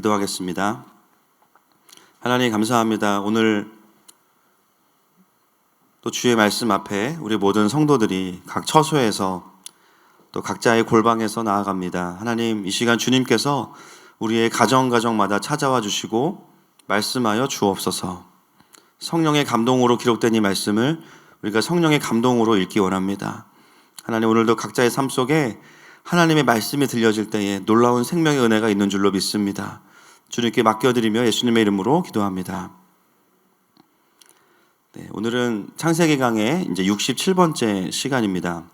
기도하겠습니다. 하나님 감사합니다. 오늘 또 주의 말씀 앞에 우리 모든 성도들이 각 처소에서 또 각자의 골방에서 나아갑니다. 하나님, 이 시간 주님께서 우리의 가정마다 찾아와 주시고 말씀하여 주옵소서. 성령의 감동으로 기록된 이 말씀을 우리가 성령의 감동으로 읽기 원합니다. 하나님, 오늘도 각자의 삶 속에 하나님의 말씀이 들려질 때에 놀라운 생명의 은혜가 있는 줄로 믿습니다. 주님께 맡겨드리며 예수님의 이름으로 기도합니다. 오늘은 창세기 강의 이제 67번째 시간입니다.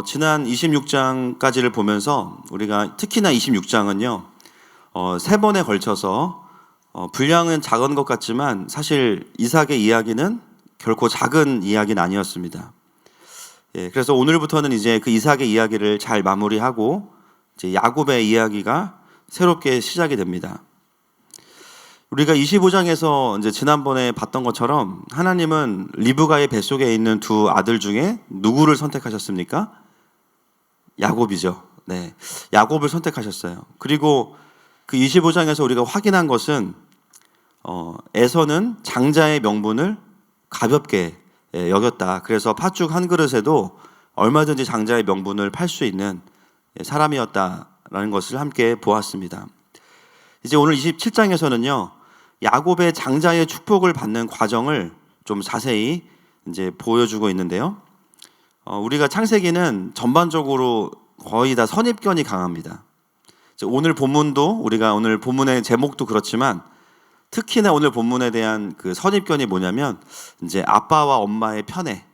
지난 26장까지를 보면서 우리가 특히나 26장은요, 세 번에 걸쳐서 분량은 작은 것 같지만 사실 이삭의 이야기는 결코 작은 이야기는 아니었습니다. 그래서 오늘부터는 이제 그 이삭의 이야기를 잘 마무리하고 이제 야곱의 이야기가 새롭게 시작이 됩니다. 우리가 25장에서 이제 지난번에 봤던 것처럼 하나님은 리브가의 뱃속에 있는 두 아들 중에 누구를 선택하셨습니까? 야곱이죠. 네, 야곱을 선택하셨어요. 그리고 그 25장에서 우리가 확인한 것은 에서는 장자의 명분을 가볍게 여겼다. 그래서 팥죽 한 그릇에도 얼마든지 장자의 명분을 팔 수 있는 사람이었다라는 것을 함께 보았습니다. 이제 오늘 27장에서는요, 야곱의 장자의 축복을 받는 과정을 좀 자세히 이제 보여주고 있는데요. 우리가 창세기는 전반적으로 거의 다 선입견이 강합니다. 오늘 본문도 우리가 오늘 본문의 제목도 그렇지만 특히나 오늘 본문에 대한 그 선입견이 뭐냐면 이제 아빠와 엄마의 편애,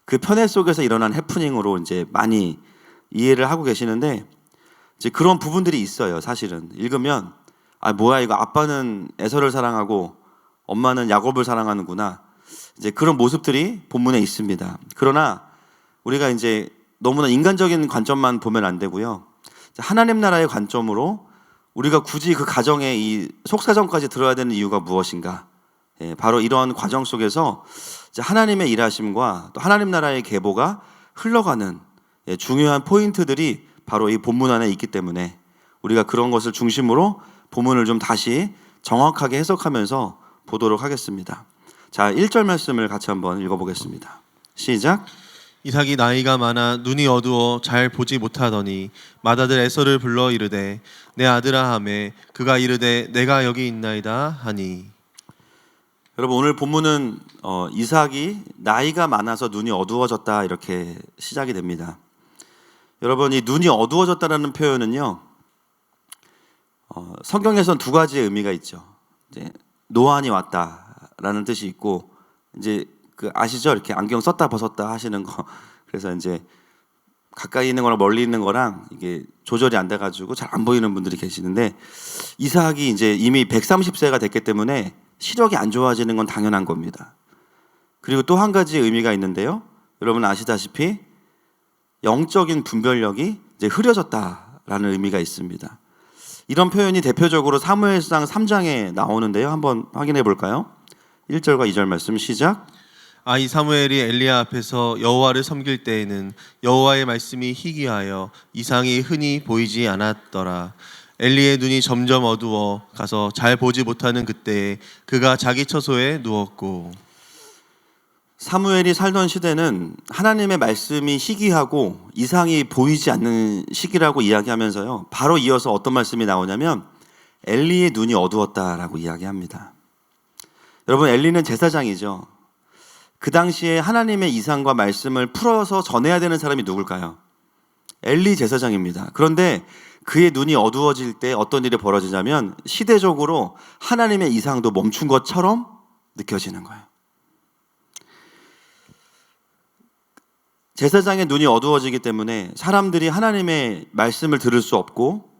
그 편애 속에서 일어난 해프닝으로 이제 많이 이해를 하고 계시는데 이제 그런 부분들이 있어요. 사실은 읽으면 뭐야 이거 아빠는 에서를 사랑하고 엄마는 야곱을 사랑하는구나. 이제 그런 모습들이 본문에 있습니다. 그러나 우리가 이제 너무나 인간적인 관점만 보면 안 되고요. 하나님 나라의 관점으로 우리가 굳이 그 가정의 이 속사정까지 들어야 되는 이유가 무엇인가? 바로 이런 과정 속에서 하나님의 일하심과 또 하나님 나라의 계보가 흘러가는 중요한 포인트들이 바로 이 본문 안에 있기 때문에 우리가 그런 것을 중심으로 본문을 좀 다시 정확하게 해석하면서 보도록 하겠습니다. 자, 1절 말씀을 같이 한번 읽어보겠습니다. 시작. 이삭이 나이가 많아 눈이 어두워 잘 보지 못하더니 맏아들 에서를 불러 이르되 내 아들아 하매 그가 이르되 내가 여기 있나이다 하니. 여러분, 오늘 본문은 이삭이 나이가 많아서 눈이 어두워졌다 이렇게 시작이 됩니다. 여러분, 이 눈이 어두워졌다라는 표현은요, 성경에서는 두 가지의 의미가 있죠. 이제 노안이 왔다라는 뜻이 있고, 이제 그 아시죠? 이렇게 안경 썼다 벗었다 하시는 거. 그래서 이제 가까이 있는 거랑 멀리 있는 거랑 이게 조절이 안 돼가지고 잘 안 보이는 분들이 계시는데, 이삭이 이제 이미 130세가 됐기 때문에 시력이 안 좋아지는 건 당연한 겁니다. 그리고 또 한 가지 의미가 있는데요. 여러분 아시다시피 영적인 분별력이 이제 흐려졌다라는 의미가 있습니다. 이런 표현이 대표적으로 사무엘상 3장에 나오는데요. 한번 확인해 볼까요? 1절과 2절 말씀 시작. 이 사무엘이 엘리야 앞에서 여호와를 섬길 때에는 여호와의 말씀이 희귀하여 이상이 흔히 보이지 않았더라. 엘리의 눈이 점점 어두워 가서 잘 보지 못하는 그때에 그가 자기 처소에 누웠고. 사무엘이 살던 시대는 하나님의 말씀이 희귀하고 이상이 보이지 않는 시기라고 이야기하면서요, 바로 이어서 어떤 말씀이 나오냐면 엘리의 눈이 어두웠다라고 이야기합니다. 여러분, 엘리는 제사장이죠. 그 당시에 하나님의 이상과 말씀을 풀어서 전해야 되는 사람이 누굴까요? 엘리 제사장입니다. 그런데 그의 눈이 어두워질 때 어떤 일이 벌어지냐면 시대적으로 하나님의 이상도 멈춘 것처럼 느껴지는 거예요. 제사장의 눈이 어두워지기 때문에 사람들이 하나님의 말씀을 들을 수 없고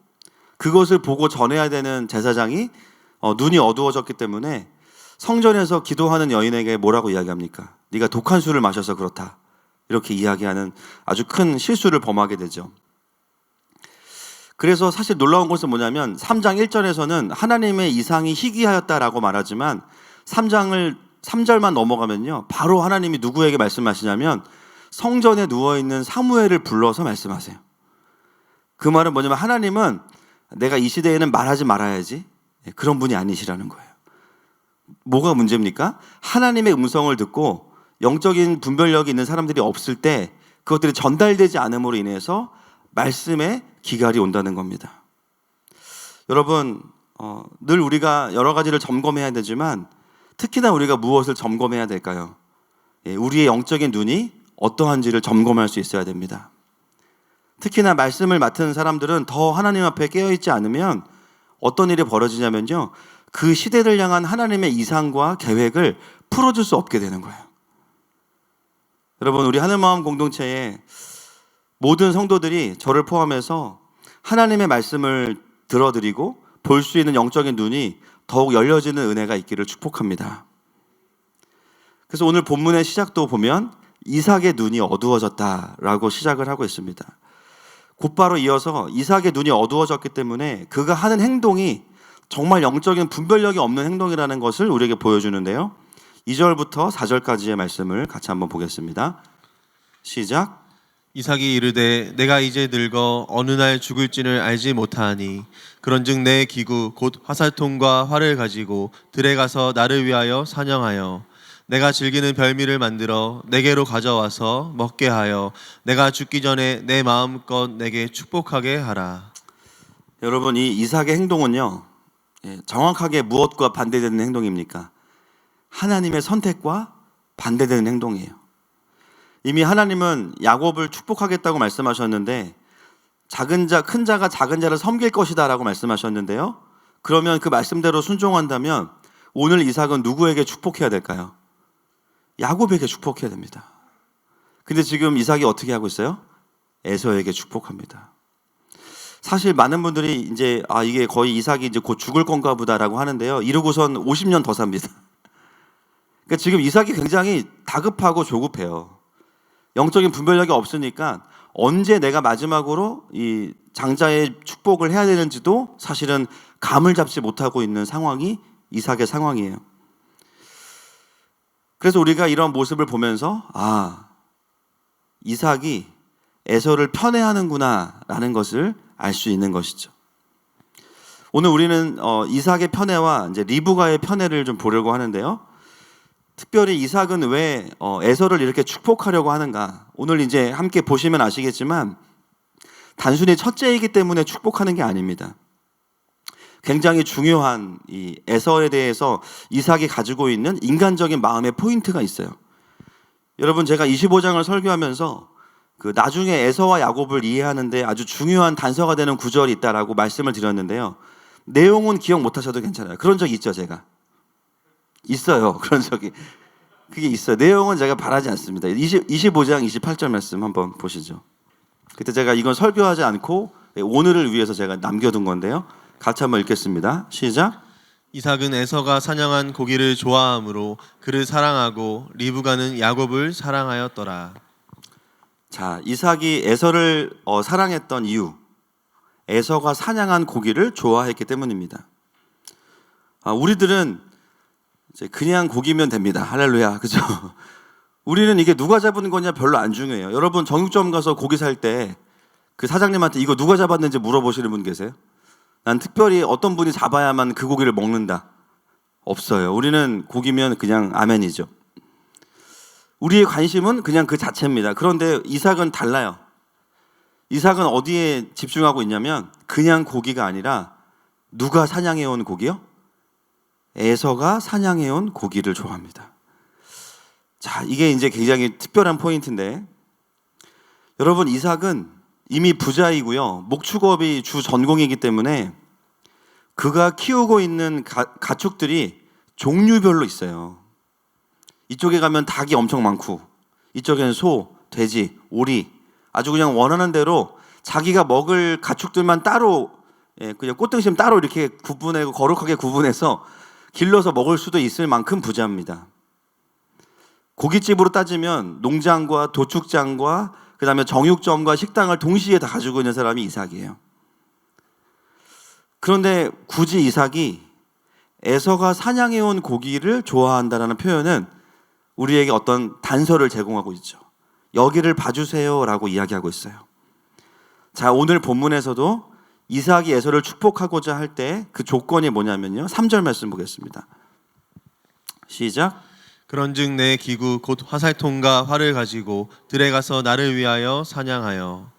그것을 보고 전해야 되는 제사장이 눈이 어두워졌기 때문에 성전에서 기도하는 여인에게 뭐라고 이야기합니까? 네가 독한 술을 마셔서 그렇다. 이렇게 이야기하는 아주 큰 실수를 범하게 되죠. 그래서 사실 놀라운 것은 뭐냐면 3장 1절에서는 하나님의 이상이 희귀하였다라고 말하지만 3절만 넘어가면요, 바로 하나님이 누구에게 말씀하시냐면 성전에 누워있는 사무엘을 불러서 말씀하세요. 그 말은 뭐냐면 하나님은 내가 이 시대에는 말하지 말아야지, 그런 분이 아니시라는 거예요. 뭐가 문제입니까? 하나님의 음성을 듣고 영적인 분별력이 있는 사람들이 없을 때 그것들이 전달되지 않음으로 인해서 말씀에 기갈이 온다는 겁니다. 여러분, 늘 우리가 여러 가지를 점검해야 되지만 특히나 우리가 무엇을 점검해야 될까요? 우리의 영적인 눈이 어떠한지를 점검할 수 있어야 됩니다. 특히나 말씀을 맡은 사람들은 더 하나님 앞에 깨어있지 않으면 어떤 일이 벌어지냐면요, 그 시대를 향한 하나님의 이상과 계획을 풀어줄 수 없게 되는 거예요. 여러분, 우리 하늘마음 공동체에 모든 성도들이 저를 포함해서 하나님의 말씀을 들어드리고 볼 수 있는 영적인 눈이 더욱 열려지는 은혜가 있기를 축복합니다. 그래서 오늘 본문의 시작도 보면 이삭의 눈이 어두워졌다라고 시작을 하고 있습니다. 곧바로 이어서 이삭의 눈이 어두워졌기 때문에 그가 하는 행동이 정말 영적인 분별력이 없는 행동이라는 것을 우리에게 보여주는데요. 2절부터 4절까지의 말씀을 같이 한번 보겠습니다. 시작. 이삭이 이르되 내가 이제 늙어 어느 날 죽을지를 알지 못하니 그런즉 내 기구 곧 화살통과 활을 가지고 들에 가서 나를 위하여 사냥하여 내가 즐기는 별미를 만들어 내게로 가져와서 먹게 하여 내가 죽기 전에 내 마음껏 내게 축복하게 하라. 여러분, 이 이삭의 행동은요, 정확하게 무엇과 반대되는 행동입니까? 하나님의 선택과 반대되는 행동이에요. 이미 하나님은 야곱을 축복하겠다고 말씀하셨는데 작은 자, 큰 자가 작은 자를 섬길 것이다 라고 말씀하셨는데요, 그러면 그 말씀대로 순종한다면 오늘 이삭은 누구에게 축복해야 될까요? 야곱에게 축복해야 됩니다. 근데 지금 이삭이 어떻게 하고 있어요? 에서에게 축복합니다. 사실 많은 분들이 이제 이게 거의 이삭이 이제 곧 죽을 건가 보다라고 하는데요, 이러고선 50년 더 삽니다. 그러니까 지금 이삭이 굉장히 다급하고 조급해요. 영적인 분별력이 없으니까 언제 내가 마지막으로 이 장자의 축복을 해야 되는지도 사실은 감을 잡지 못하고 있는 상황이 이삭의 상황이에요. 그래서 우리가 이런 모습을 보면서 이삭이 에서를 편애하는구나 라는 것을 알 수 있는 것이죠. 오늘 우리는 이삭의 편애와 이제 리브가의 편애를 좀 보려고 하는데요, 특별히 이삭은 왜 에서를 이렇게 축복하려고 하는가? 오늘 이제 함께 보시면 아시겠지만 단순히 첫째이기 때문에 축복하는 게 아닙니다. 굉장히 중요한 이 에서에 대해서 이삭이 가지고 있는 인간적인 마음의 포인트가 있어요. 여러분, 제가 25장을 설교하면서 그 나중에 에서와 야곱을 이해하는데 아주 중요한 단서가 되는 구절이 있다라고 말씀을 드렸는데요, 내용은 기억 못 하셔도 괜찮아요. 그런 적 있죠, 제가. 있어요. 그런 적이. 그게 있어요. 내용은 제가 바라지 않습니다. 25장 28절 말씀 한번 보시죠. 그때 제가 이건 설교하지 않고 오늘을 위해서 제가 남겨둔 건데요, 같이 한번 읽겠습니다. 시작. 이삭은 에서가 사냥한 고기를 좋아하므로 그를 사랑하고 리브가는 야곱을 사랑하였더라. 자, 이삭이 에서를 사랑했던 이유, 에서가 사냥한 고기를 좋아했기 때문입니다. 우리들은 이제 그냥 고기면 됩니다. 할렐루야, 그죠? 우리는 이게 누가 잡은 거냐 별로 안 중요해요. 여러분, 정육점 가서 고기 살 때 그 사장님한테 이거 누가 잡았는지 물어보시는 분 계세요? 난 특별히 어떤 분이 잡아야만 그 고기를 먹는다, 없어요. 우리는 고기면 그냥 아멘이죠. 우리의 관심은 그냥 그 자체입니다. 그런데 이삭은 달라요. 이삭은 어디에 집중하고 있냐면 그냥 고기가 아니라 누가 사냥해온 고기요? 에서가 사냥해온 고기를 좋아합니다. 자, 이게 이제 굉장히 특별한 포인트인데, 여러분, 이삭은 이미 부자이고요, 목축업이 주 전공이기 때문에 그가 키우고 있는 가축들이 종류별로 있어요. 이쪽에 가면 닭이 엄청 많고 이쪽에는 소, 돼지, 오리, 아주 그냥 원하는 대로 자기가 먹을 가축들만 따로, 그냥 꽃등심 따로 이렇게 구분하고 거룩하게 구분해서 길러서 먹을 수도 있을 만큼 부자입니다. 고깃집으로 따지면 농장과 도축장과 그 다음에 정육점과 식당을 동시에 다 가지고 있는 사람이 이삭이에요. 그런데 굳이 이삭이 에서가 사냥해온 고기를 좋아한다는 표현은 우리에게 어떤 단서를 제공하고 있죠. 여기를 봐주세요 라고 이야기하고 있어요. 자, 오늘 본문에서도 이삭이 에서를 축복하고자 할 때 그 조건이 뭐냐면요. 3절 말씀 보겠습니다. 시작. 그런즉 내 기구 곧 화살통과 활을 가지고 들에 가서 나를 위하여 사냥하여.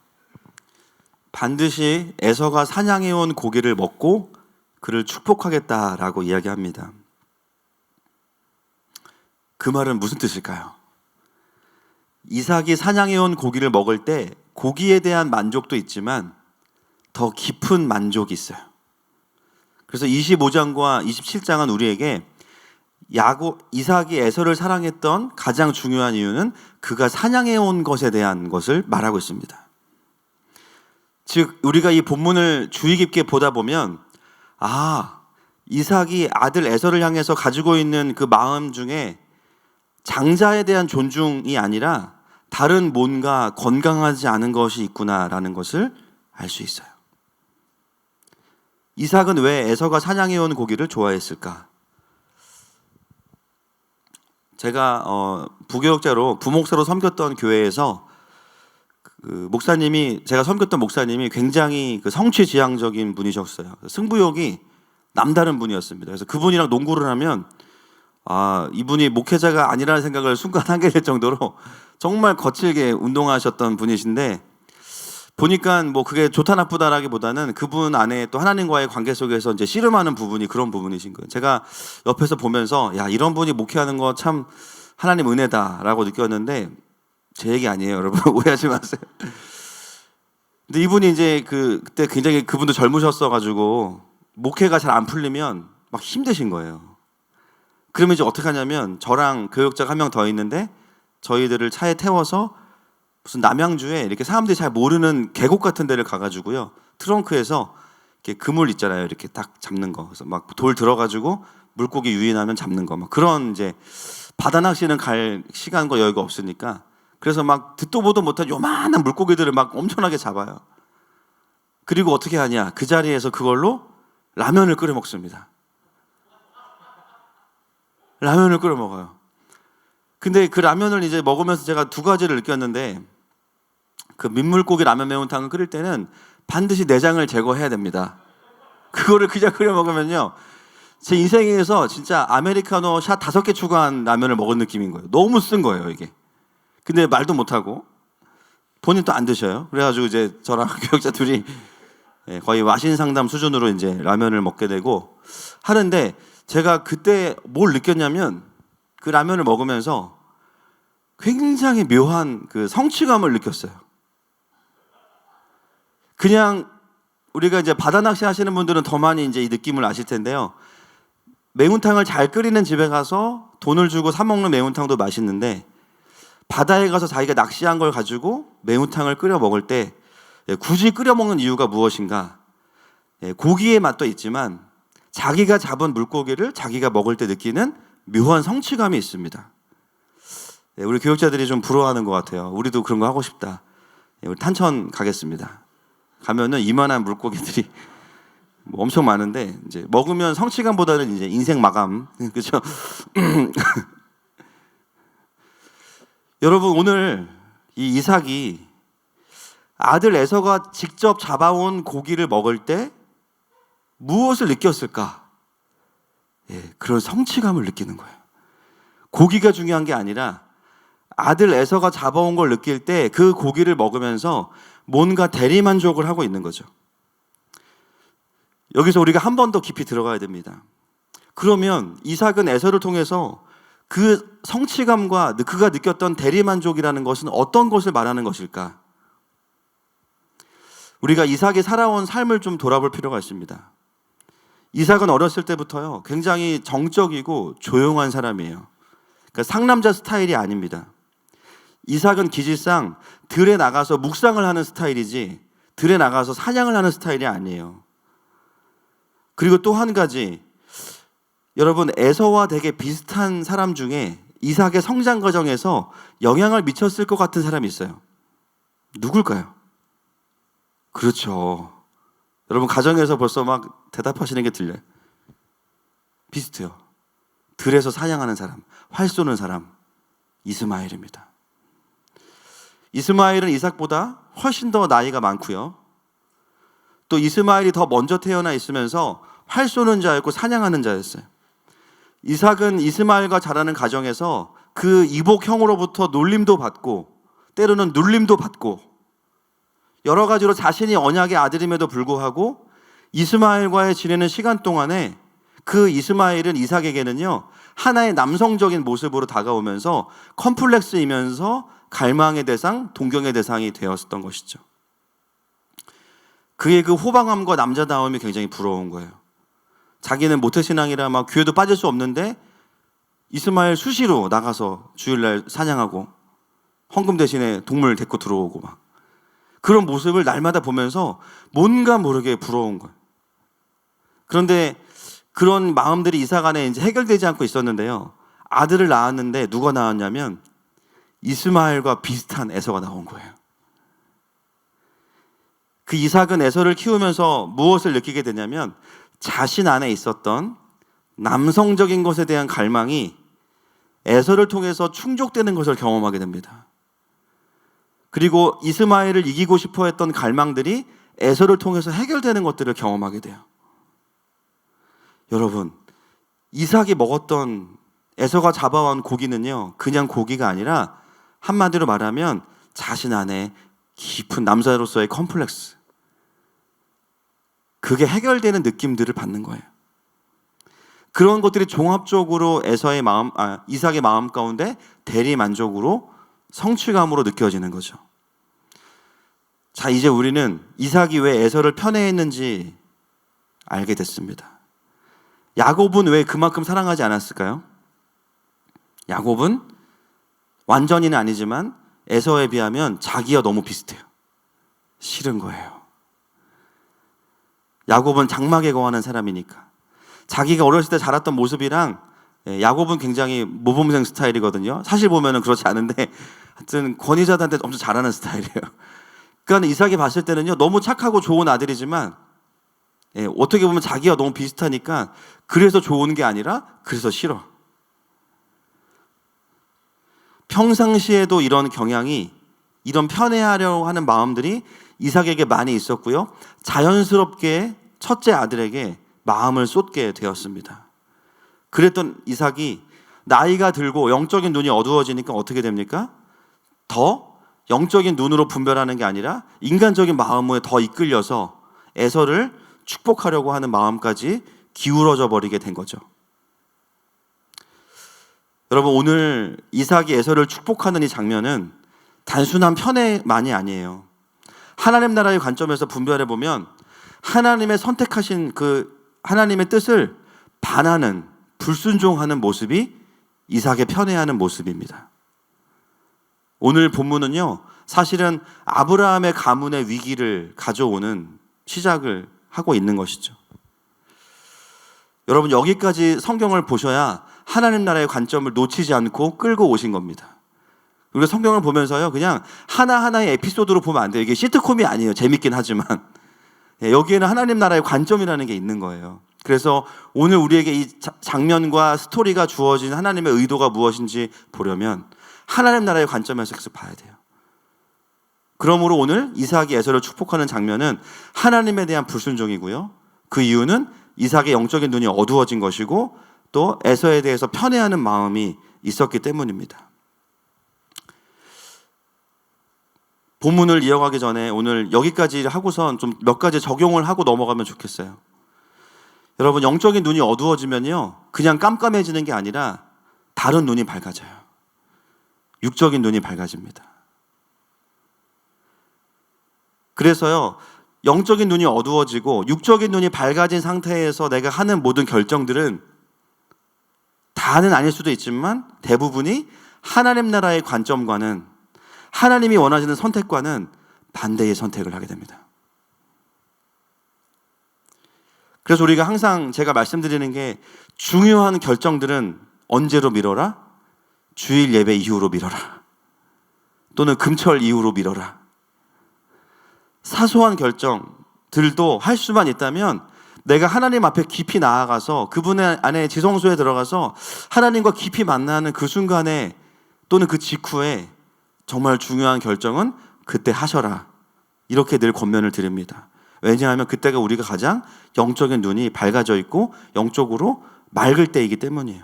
반드시 에서가 사냥해온 고기를 먹고 그를 축복하겠다라고 이야기합니다. 그 말은 무슨 뜻일까요? 이삭이 사냥해온 고기를 먹을 때 고기에 대한 만족도 있지만 더 깊은 만족이 있어요. 그래서 25장과 27장은 우리에게 이삭이 에서를 사랑했던 가장 중요한 이유는 그가 사냥해온 것에 대한 것을 말하고 있습니다. 즉 우리가 이 본문을 주의 깊게 보다 보면 이삭이 아들 에서를 향해서 가지고 있는 그 마음 중에 장자에 대한 존중이 아니라 다른 뭔가 건강하지 않은 것이 있구나라는 것을 알 수 있어요. 이삭은 왜 에서가 사냥해온 고기를 좋아했을까? 제가 부교육자로 부목사로 섬겼던 교회에서 제가 섬겼던 목사님이 굉장히 성취지향적인 분이셨어요. 승부욕이 남다른 분이었습니다. 그래서 그분이랑 농구를 하면 이분이 목회자가 아니라는 생각을 순간 하게 될 정도로 정말 거칠게 운동하셨던 분이신데, 보니까 뭐 그게 좋다 나쁘다라기보다는 그분 안에 또 하나님과의 관계 속에서 이제 씨름하는 부분이 그런 부분이신 거예요. 제가 옆에서 보면서 이런 분이 목회하는 거 참 하나님 은혜다라고 느꼈는데, 제 얘기 아니에요, 여러분. 오해하지 마세요. 근데 이분이 이제 그때 굉장히 그분도 젊으셨어가지고 목회가 잘 안 풀리면 막 힘드신 거예요. 그러면 이제 어떻게 하냐면 저랑 교육자가 한 명 더 있는데 저희들을 차에 태워서 무슨 남양주에 이렇게 사람들이 잘 모르는 계곡 같은 데를 가가지고요, 트렁크에서 이렇게 그물 있잖아요, 이렇게 딱 잡는 거. 그래서 막 돌 들어가지고 물고기 유인하면 잡는 거, 막 그런 이제 바다 낚시는 갈 시간과 여유가 없으니까 그래서 막 듣도 보도 못한 요만한 물고기들을 막 엄청나게 잡아요. 그리고 어떻게 하냐, 그 자리에서 그걸로 라면을 끓여 먹습니다. 라면을 끓여 먹어요. 근데 그 라면을 이제 먹으면서 제가 두 가지를 느꼈는데, 그 민물고기 라면 매운탕을 끓일 때는 반드시 내장을 제거해야 됩니다. 그거를 그냥 끓여 먹으면요, 제 인생에서 진짜 아메리카노 샷 5개 추가한 라면을 먹은 느낌인 거예요. 너무 쓴 거예요, 이게. 근데 말도 못하고 본인 또 안 드셔요. 그래가지고 이제 저랑 교육자 둘이 거의 와신 상담 수준으로 이제 라면을 먹게 되고 하는데, 제가 그때 뭘 느꼈냐면 그 라면을 먹으면서 굉장히 묘한 그 성취감을 느꼈어요. 그냥 우리가 이제 바다 낚시 하시는 분들은 더 많이 이제 이 느낌을 아실 텐데요. 매운탕을 잘 끓이는 집에 가서 돈을 주고 사 먹는 매운탕도 맛있는데, 바다에 가서 자기가 낚시한 걸 가지고 매운탕을 끓여 먹을 때 굳이 끓여 먹는 이유가 무엇인가? 고기의 맛도 있지만 자기가 잡은 물고기를 자기가 먹을 때 느끼는 묘한 성취감이 있습니다. 우리 교육자들이 좀 부러워하는 것 같아요. 우리도 그런 거 하고 싶다. 우리 탄천 가겠습니다. 가면은 이만한 물고기들이 뭐 엄청 많은데 이제 먹으면 성취감보다는 이제 인생 마감, 그렇죠? 여러분, 오늘 이 이삭이 아들 에서가 직접 잡아온 고기를 먹을 때 무엇을 느꼈을까? 그런 성취감을 느끼는 거예요. 고기가 중요한 게 아니라 아들 에서가 잡아온 걸 느낄 때 그 고기를 먹으면서 뭔가 대리만족을 하고 있는 거죠. 여기서 우리가 한 번 더 깊이 들어가야 됩니다. 그러면 이삭은 에서를 통해서 그 성취감과 그가 느꼈던 대리만족이라는 것은 어떤 것을 말하는 것일까? 우리가 이삭이 살아온 삶을 좀 돌아볼 필요가 있습니다. 이삭은 어렸을 때부터요, 굉장히 정적이고 조용한 사람이에요. 그러니까 상남자 스타일이 아닙니다. 이삭은 기질상 들에 나가서 묵상을 하는 스타일이지 들에 나가서 사냥을 하는 스타일이 아니에요. 그리고 또 한 가지, 여러분, 에서와 되게 비슷한 사람 중에 이삭의 성장 과정에서 영향을 미쳤을 것 같은 사람이 있어요. 누굴까요? 그렇죠. 여러분, 가정에서 벌써 막 대답하시는 게 들려요. 비슷해요. 들에서 사냥하는 사람, 활 쏘는 사람, 이스마엘입니다. 이스마엘은 이삭보다 훨씬 더 나이가 많고요. 또 이스마엘이 더 먼저 태어나 있으면서 활 쏘는 자였고 사냥하는 자였어요. 이삭은 이스마엘과 자라는 가정에서 그 이복형으로부터 놀림도 받고 때로는 눌림도 받고 여러 가지로 자신이 언약의 아들임에도 불구하고 이스마엘과의 지내는 시간 동안에 그 이스마엘은 이삭에게는요 하나의 남성적인 모습으로 다가오면서 컴플렉스이면서 갈망의 대상, 동경의 대상이 되었던 것이죠. 그의 그 호방함과 남자다움이 굉장히 부러운 거예요. 자기는 모태신앙이라 막 교회도 빠질 수 없는데 이스마엘 수시로 나가서 주일날 사냥하고 헌금 대신에 동물 데리고 들어오고 막 그런 모습을 날마다 보면서 뭔가 모르게 부러운 거예요. 그런데 그런 마음들이 이삭 안에 이제 해결되지 않고 있었는데요. 아들을 낳았는데 누가 낳았냐면 이스마엘과 비슷한 에서가 나온 거예요. 그 이삭은 에서를 키우면서 무엇을 느끼게 되냐면 자신 안에 있었던 남성적인 것에 대한 갈망이 에서를 통해서 충족되는 것을 경험하게 됩니다. 그리고 이스마엘을 이기고 싶어 했던 갈망들이 에서를 통해서 해결되는 것들을 경험하게 돼요. 여러분, 이삭이 먹었던 에서가 잡아온 고기는요, 그냥 고기가 아니라 한마디로 말하면 자신 안에 깊은 남자로서의 컴플렉스, 그게 해결되는 느낌들을 받는 거예요. 그런 것들이 종합적으로 이삭의 마음 가운데 대리 만족으로 성취감으로 느껴지는 거죠. 자, 이제 우리는 이삭이 왜 에서를 편애했는지 알게 됐습니다. 야곱은 왜 그만큼 사랑하지 않았을까요? 야곱은 완전히는 아니지만 에서에 비하면 자기와 너무 비슷해요. 싫은 거예요. 야곱은 장막에 거하는 사람이니까. 자기가 어렸을 때 자랐던 모습이랑 야곱은 굉장히 모범생 스타일이거든요. 사실 보면은 그렇지 않은데 하여튼 권위자들한테 엄청 잘하는 스타일이에요. 그러니까 이삭이 봤을 때는요 너무 착하고 좋은 아들이지만 어떻게 보면 자기와 너무 비슷하니까 그래서 좋은 게 아니라 그래서 싫어. 평상시에도 이런 경향이 이런 편애하려고 하는 마음들이 이삭에게 많이 있었고요. 자연스럽게 첫째 아들에게 마음을 쏟게 되었습니다. 그랬던 이삭이 나이가 들고 영적인 눈이 어두워지니까 어떻게 됩니까? 더 영적인 눈으로 분별하는 게 아니라 인간적인 마음에 더 이끌려서 에서를 축복하려고 하는 마음까지 기울어져 버리게 된 거죠. 여러분, 오늘 이삭이 에서를 축복하는 이 장면은 단순한 편애만이 아니에요. 하나님 나라의 관점에서 분별해 보면 하나님의 선택하신 그 하나님의 뜻을 반하는, 불순종하는 모습이 이삭의 편애하는 모습입니다. 오늘 본문은요, 사실은 아브라함의 가문의 위기를 가져오는 시작을 하고 있는 것이죠. 여러분, 여기까지 성경을 보셔야 하나님 나라의 관점을 놓치지 않고 끌고 오신 겁니다. 우리가 성경을 보면서요, 그냥 하나하나의 에피소드로 보면 안 돼요. 이게 시트콤이 아니에요. 재밌긴 하지만. 여기에는 하나님 나라의 관점이라는 게 있는 거예요. 그래서 오늘 우리에게 이 장면과 스토리가 주어진 하나님의 의도가 무엇인지 보려면 하나님 나라의 관점에서 계속 봐야 돼요. 그러므로 오늘 이삭이 에서를 축복하는 장면은 하나님에 대한 불순종이고요. 그 이유는 이삭의 영적인 눈이 어두워진 것이고 또 에서에 대해서 편애하는 마음이 있었기 때문입니다. 본문을 이어가기 전에 오늘 여기까지 하고선 좀 몇 가지 적용을 하고 넘어가면 좋겠어요. 여러분, 영적인 눈이 어두워지면요, 그냥 깜깜해지는 게 아니라 다른 눈이 밝아져요. 육적인 눈이 밝아집니다. 그래서요, 영적인 눈이 어두워지고 육적인 눈이 밝아진 상태에서 내가 하는 모든 결정들은 다는 아닐 수도 있지만 대부분이 하나님 나라의 관점과는, 하나님이 원하시는 선택과는 반대의 선택을 하게 됩니다. 그래서 우리가 항상 제가 말씀드리는 게, 중요한 결정들은 언제로 미뤄라? 주일 예배 이후로 미뤄라. 또는 금철 이후로 미뤄라. 사소한 결정들도 할 수만 있다면 내가 하나님 앞에 깊이 나아가서 그분의 안에 지성소에 들어가서 하나님과 깊이 만나는 그 순간에 또는 그 직후에 정말 중요한 결정은 그때 하셔라. 이렇게 늘 권면을 드립니다. 왜냐하면 그때가 우리가 가장 영적인 눈이 밝아져 있고 영적으로 맑을 때이기 때문이에요.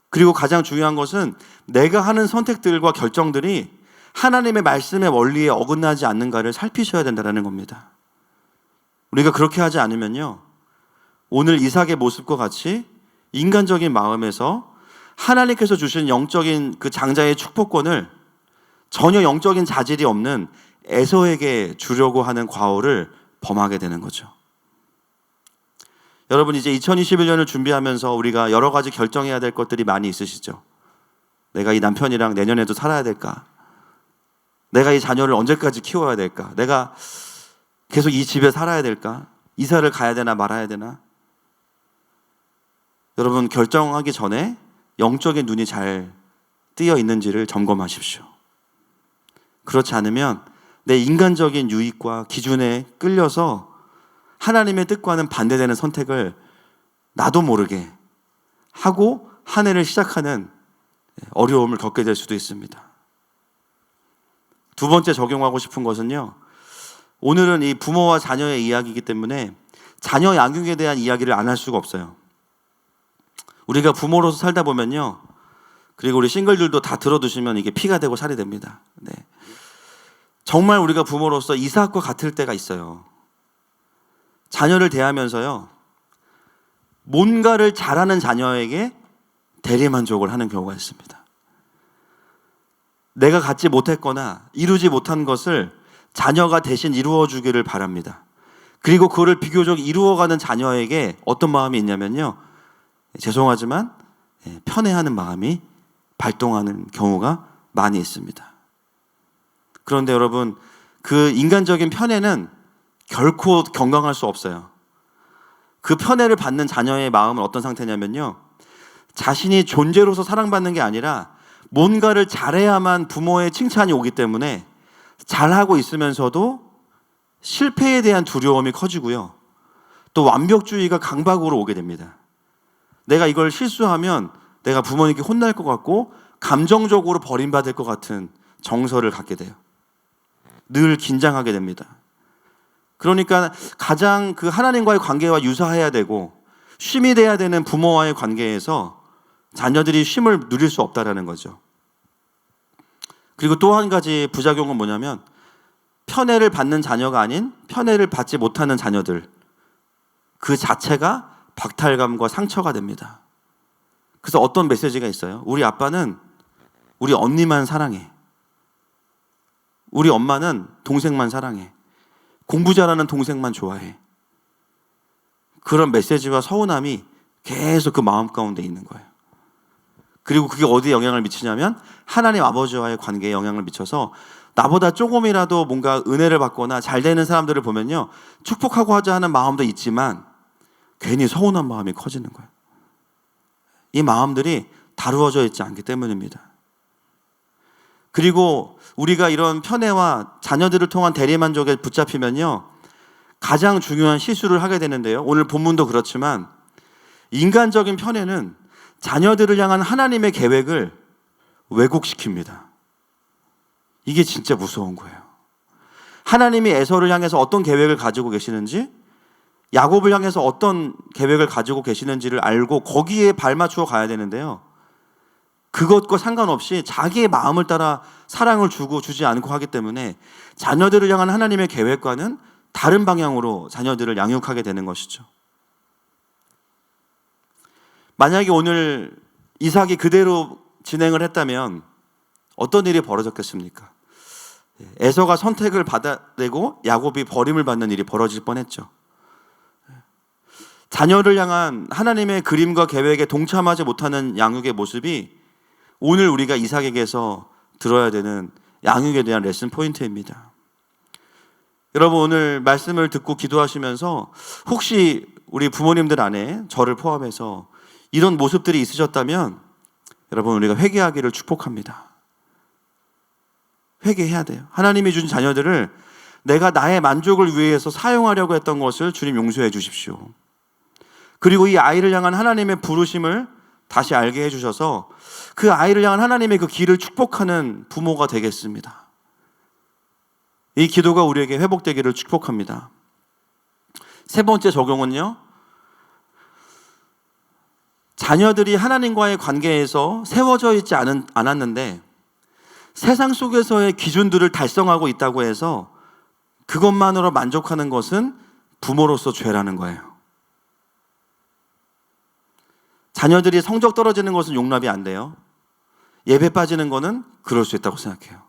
그리고 가장 중요한 것은 내가 하는 선택들과 결정들이 하나님의 말씀의 원리에 어긋나지 않는가를 살피셔야 된다는 겁니다. 우리가 그렇게 하지 않으면요, 오늘 이삭의 모습과 같이 인간적인 마음에서 하나님께서 주신 영적인 그 장자의 축복권을 전혀 영적인 자질이 없는 에서에게 주려고 하는 과오를 범하게 되는 거죠. 여러분, 이제 2021년을 준비하면서 우리가 여러 가지 결정해야 될 것들이 많이 있으시죠? 내가 이 남편이랑 내년에도 살아야 될까? 내가 이 자녀를 언제까지 키워야 될까? 내가 계속 이 집에 살아야 될까? 이사를 가야 되나 말아야 되나? 여러분, 결정하기 전에 영적인 눈이 잘 뜨여 있는지를 점검하십시오. 그렇지 않으면 내 인간적인 유익과 기준에 끌려서 하나님의 뜻과는 반대되는 선택을 나도 모르게 하고 한 해를 시작하는 어려움을 겪게 될 수도 있습니다. 두 번째 적용하고 싶은 것은요, 오늘은 이 부모와 자녀의 이야기이기 때문에 자녀 양육에 대한 이야기를 안 할 수가 없어요. 우리가 부모로서 살다 보면요, 그리고 우리 싱글들도 다 들어두시면 이게 피가 되고 살이 됩니다. 네. 정말 우리가 부모로서 이삭과 같을 때가 있어요. 자녀를 대하면서요, 뭔가를 잘하는 자녀에게 대리만족을 하는 경우가 있습니다. 내가 갖지 못했거나 이루지 못한 것을 자녀가 대신 이루어주기를 바랍니다. 그리고 그거를 비교적 이루어가는 자녀에게 어떤 마음이 있냐면요, 죄송하지만 편애하는 마음이 발동하는 경우가 많이 있습니다. 그런데 여러분, 그 인간적인 편애는 결코 건강할 수 없어요. 그 편애를 받는 자녀의 마음은 어떤 상태냐면요, 자신이 존재로서 사랑받는 게 아니라 뭔가를 잘해야만 부모의 칭찬이 오기 때문에 잘하고 있으면서도 실패에 대한 두려움이 커지고요, 또 완벽주의가 강박으로 오게 됩니다. 내가 이걸 실수하면 내가 부모님께 혼날 것 같고 감정적으로 버림받을 것 같은 정서를 갖게 돼요. 늘 긴장하게 됩니다. 그러니까 가장 그 하나님과의 관계와 유사해야 되고 쉼이 돼야 되는 부모와의 관계에서 자녀들이 쉼을 누릴 수 없다라는 거죠. 그리고 또 한 가지 부작용은 뭐냐면, 편애를 받는 자녀가 아닌 편애를 받지 못하는 자녀들, 그 자체가 박탈감과 상처가 됩니다. 그래서 어떤 메시지가 있어요? 우리 아빠는 우리 언니만 사랑해. 우리 엄마는 동생만 사랑해. 공부 잘하는 동생만 좋아해. 그런 메시지와 서운함이 계속 그 마음 가운데 있는 거예요. 그리고 그게 어디에 영향을 미치냐면 하나님 아버지와의 관계에 영향을 미쳐서 나보다 조금이라도 뭔가 은혜를 받거나 잘 되는 사람들을 보면요, 축복하고 하자 하는 마음도 있지만 괜히 서운한 마음이 커지는 거예요. 이 마음들이 다루어져 있지 않기 때문입니다. 그리고 우리가 이런 편애와 자녀들을 통한 대리만족에 붙잡히면요, 가장 중요한 실수를 하게 되는데요, 오늘 본문도 그렇지만 인간적인 편애는 자녀들을 향한 하나님의 계획을 왜곡시킵니다. 이게 진짜 무서운 거예요. 하나님이 에서를 향해서 어떤 계획을 가지고 계시는지, 야곱을 향해서 어떤 계획을 가지고 계시는지를 알고 거기에 발맞추어 가야 되는데요, 그것과 상관없이 자기의 마음을 따라 사랑을 주고 주지 않고 하기 때문에 자녀들을 향한 하나님의 계획과는 다른 방향으로 자녀들을 양육하게 되는 것이죠. 만약에 오늘 이삭이 그대로 진행을 했다면 어떤 일이 벌어졌겠습니까? 에서가 선택을 받아내고 야곱이 버림을 받는 일이 벌어질 뻔했죠. 자녀를 향한 하나님의 그림과 계획에 동참하지 못하는 양육의 모습이 오늘 우리가 이삭에게서 들어야 되는 양육에 대한 레슨 포인트입니다. 여러분, 오늘 말씀을 듣고 기도하시면서 혹시 우리 부모님들 안에 저를 포함해서 이런 모습들이 있으셨다면 여러분, 우리가 회개하기를 축복합니다. 회개해야 돼요. 하나님이 주신 자녀들을 내가 나의 만족을 위해서 사용하려고 했던 것을 주님 용서해 주십시오. 그리고 이 아이를 향한 하나님의 부르심을 다시 알게 해주셔서 그 아이를 향한 하나님의 그 길을 축복하는 부모가 되겠습니다. 이 기도가 우리에게 회복되기를 축복합니다. 세 번째 적용은요, 자녀들이 하나님과의 관계에서 세워져 있지 않았는데 세상 속에서의 기준들을 달성하고 있다고 해서 그것만으로 만족하는 것은 부모로서 죄라는 거예요. 자녀들이 성적 떨어지는 것은 용납이 안 돼요. 예배 빠지는 거는 그럴 수 있다고 생각해요.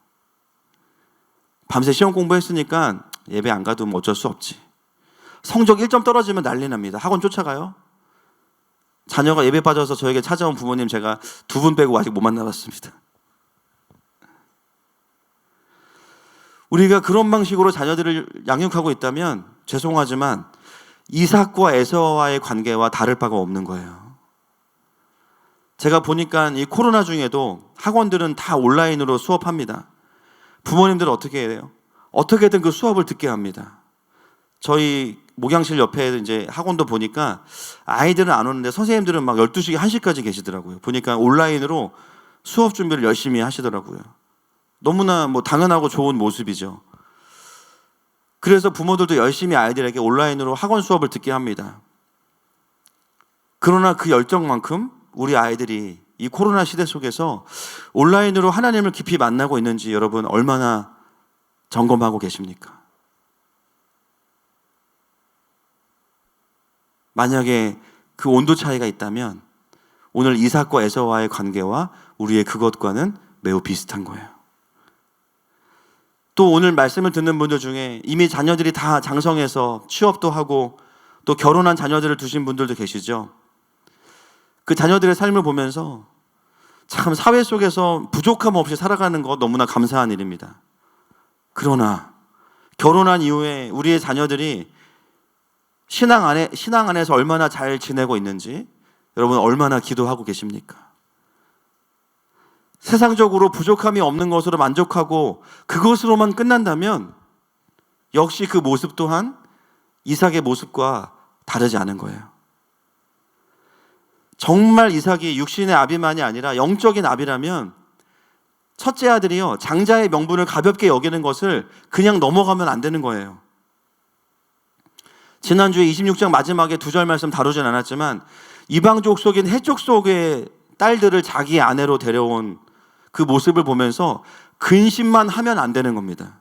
밤새 시험 공부했으니까 예배 안 가도 뭐 어쩔 수 없지. 성적 1점 떨어지면 난리 납니다. 학원 쫓아가요. 자녀가 예배 빠져서 저에게 찾아온 부모님 제가 2분 빼고 아직 못 만나봤습니다. 우리가 그런 방식으로 자녀들을 양육하고 있다면 죄송하지만 이삭과 에서와의 관계와 다를 바가 없는 거예요. 제가 보니까 이 코로나 중에도 학원들은 다 온라인으로 수업합니다. 부모님들은 어떻게 해요? 어떻게든 그 수업을 듣게 합니다. 저희 목양실 옆에 이제 학원도 보니까 아이들은 안 오는데 선생님들은 막 12시, 1시까지 계시더라고요. 보니까 온라인으로 수업 준비를 열심히 하시더라고요. 너무나 뭐 당연하고 좋은 모습이죠. 그래서 부모들도 열심히 아이들에게 온라인으로 학원 수업을 듣게 합니다. 그러나 그 열정만큼 우리 아이들이 이 코로나 시대 속에서 온라인으로 하나님을 깊이 만나고 있는지 여러분 얼마나 점검하고 계십니까? 만약에 그 온도 차이가 있다면 오늘 이삭과 에서와의 관계와 우리의 그것과는 매우 비슷한 거예요. 또 오늘 말씀을 듣는 분들 중에 이미 자녀들이 다 장성해서 취업도 하고 또 결혼한 자녀들을 두신 분들도 계시죠. 그 자녀들의 삶을 보면서 참 사회 속에서 부족함 없이 살아가는 것 너무나 감사한 일입니다. 그러나 결혼한 이후에 우리의 자녀들이 신앙 안에서 얼마나 잘 지내고 있는지 여러분 얼마나 기도하고 계십니까? 세상적으로 부족함이 없는 것으로 만족하고 그것으로만 끝난다면 역시 그 모습 또한 이삭의 모습과 다르지 않은 거예요. 정말 이삭이 육신의 아비만이 아니라 영적인 아비라면 첫째 아들이요, 장자의 명분을 가볍게 여기는 것을 그냥 넘어가면 안 되는 거예요. 지난주에 26장 마지막에 2절 말씀 다루진 않았지만 이방 족속인 헷 족속의 딸들을 자기 아내로 데려온 그 모습을 보면서 근심만 하면 안 되는 겁니다.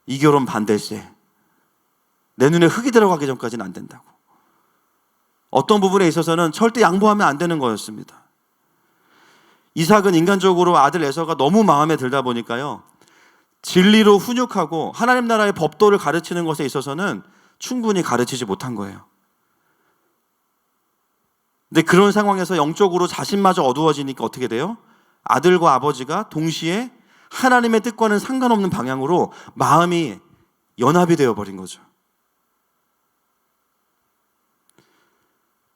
이 결혼 반대세. 내 눈에 흙이 들어가기 전까지는 안 된다고. 어떤 부분에 있어서는 절대 양보하면 안 되는 거였습니다. 이삭은 인간적으로 아들 에서가 너무 마음에 들다 보니까요, 진리로 훈육하고 하나님 나라의 법도를 가르치는 것에 있어서는 충분히 가르치지 못한 거예요. 근데 그런 상황에서 영적으로 자신마저 어두워지니까 어떻게 돼요? 아들과 아버지가 동시에 하나님의 뜻과는 상관없는 방향으로 마음이 연합이 되어버린 거죠.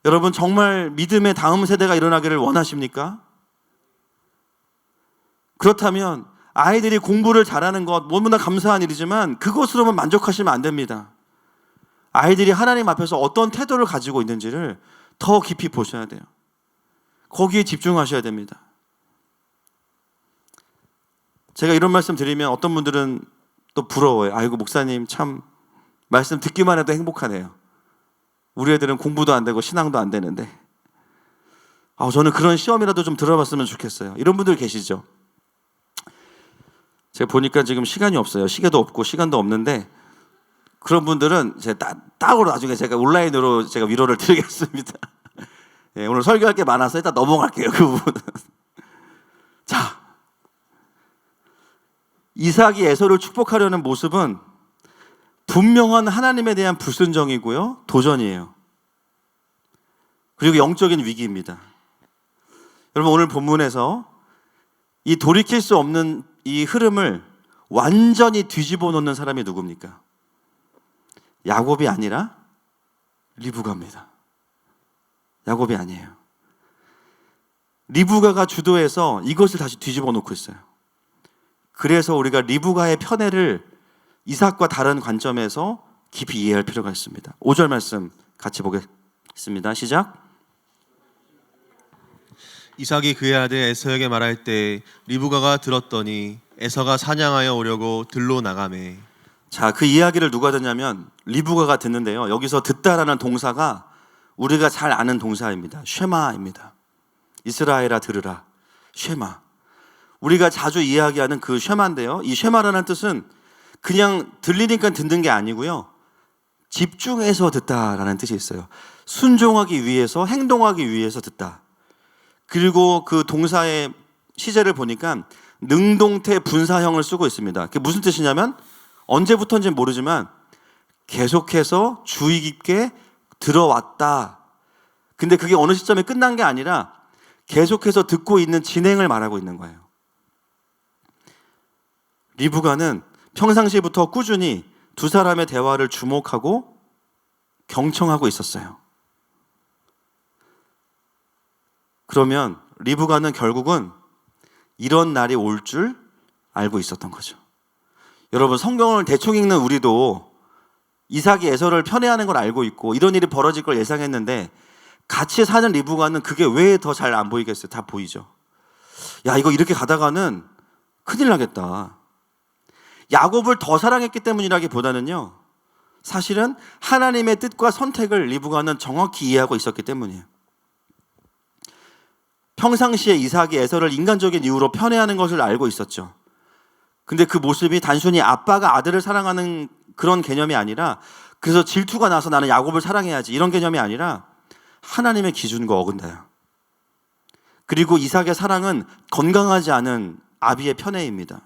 여러분 정말 믿음의 다음 세대가 일어나기를 원하십니까? 그렇다면 아이들이 공부를 잘하는 것 너무나 감사한 일이지만 그것으로만 만족하시면 안 됩니다. 아이들이 하나님 앞에서 어떤 태도를 가지고 있는지를 더 깊이 보셔야 돼요. 거기에 집중하셔야 됩니다. 제가 이런 말씀 드리면 어떤 분들은 또 부러워요. 아이고 목사님 참 말씀 듣기만 해도 행복하네요. 우리 애들은 공부도 안 되고 신앙도 안 되는데 저는 그런 시험이라도 좀 들어봤으면 좋겠어요. 이런 분들 계시죠? 제가 보니까 지금 시간이 없어요. 시계도 없고 시간도 없는데 그런 분들은 제가 따로 나중에 제가 온라인으로 제가 위로를 드리겠습니다. 예, 오늘 설교할 게 많아서 일단 넘어갈게요. 그 부분은. 자, 이삭이 에서를 축복하려는 모습은 분명한 하나님에 대한 불순종이고요, 도전이에요. 그리고 영적인 위기입니다. 여러분 오늘 본문에서 이 돌이킬 수 없는 이 흐름을 완전히 뒤집어 놓는 사람이 누굽니까? 야곱이 아니라 리브가입니다. 야곱이 아니에요. 리브가가 주도해서 이것을 다시 뒤집어 놓고 있어요. 그래서 우리가 리브가의 편애를 이삭과 다른 관점에서 깊이 이해할 필요가 있습니다. 5절 말씀 같이 보겠습니다. 시작. 이삭이 그의 아들 에서에게 말할 때 리브가가 들었더니 에서가 사냥하여 오려고 들로 나가매. 자, 그 이야기를 누가 듣냐면 리브가가 듣는데요. 여기서 듣다라는 동사가 우리가 잘 아는 동사입니다. 쉐마입니다. 이스라엘아 들으라. 쉐마. 우리가 자주 이야기하는 그 쉐마인데요. 이 쉐마라는 뜻은 그냥 들리니까 듣는 게 아니고요. 집중해서 듣다라는 뜻이 있어요. 순종하기 위해서, 행동하기 위해서 듣다. 그리고 그 동사의 시제를 보니까 능동태 분사형을 쓰고 있습니다. 그게 무슨 뜻이냐면 언제부터인지는 모르지만 계속해서 주의 깊게 들어왔다. 근데 그게 어느 시점에 끝난 게 아니라 계속해서 듣고 있는 진행을 말하고 있는 거예요. 리브가는 평상시부터 꾸준히 두 사람의 대화를 주목하고 경청하고 있었어요. 그러면 리브가는 결국은 이런 날이 올 줄 알고 있었던 거죠. 여러분, 성경을 대충 읽는 우리도 이삭이 에서를 편애하는 걸 알고 있고 이런 일이 벌어질 걸 예상했는데 같이 사는 리브가는 그게 왜 더 잘 안 보이겠어요? 다 보이죠. 야, 이거 이렇게 가다가는 큰일 나겠다. 야곱을 더 사랑했기 때문이라기보다는요, 사실은 하나님의 뜻과 선택을 리브가는 정확히 이해하고 있었기 때문이에요. 평상시에 이삭이 에서를 인간적인 이유로 편애하는 것을 알고 있었죠. 근데 그 모습이 단순히 아빠가 아들을 사랑하는 그런 개념이 아니라, 그래서 질투가 나서 나는 야곱을 사랑해야지 이런 개념이 아니라 하나님의 기준과 어긋나요. 그리고 이삭의 사랑은 건강하지 않은 아비의 편애입니다.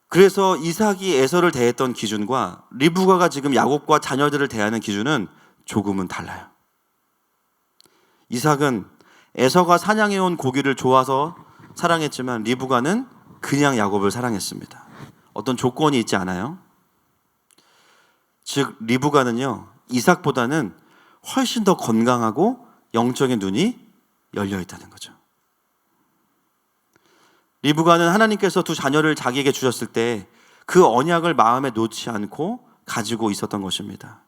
그래서 이삭이 에서를 대했던 기준과 리브가가 지금 야곱과 자녀들을 대하는 기준은 조금은 달라요. 이삭은 에서가 사냥해온 고기를 좋아서 사랑했지만 리브가는 그냥 야곱을 사랑했습니다. 어떤 조건이 있지 않아요? 즉 리브가는요, 이삭보다는 훨씬 더 건강하고 영적인 눈이 열려 있다는 거죠. 리브가는 하나님께서 두 자녀를 자기에게 주셨을 때 그 언약을 마음에 놓지 않고 가지고 있었던 것입니다.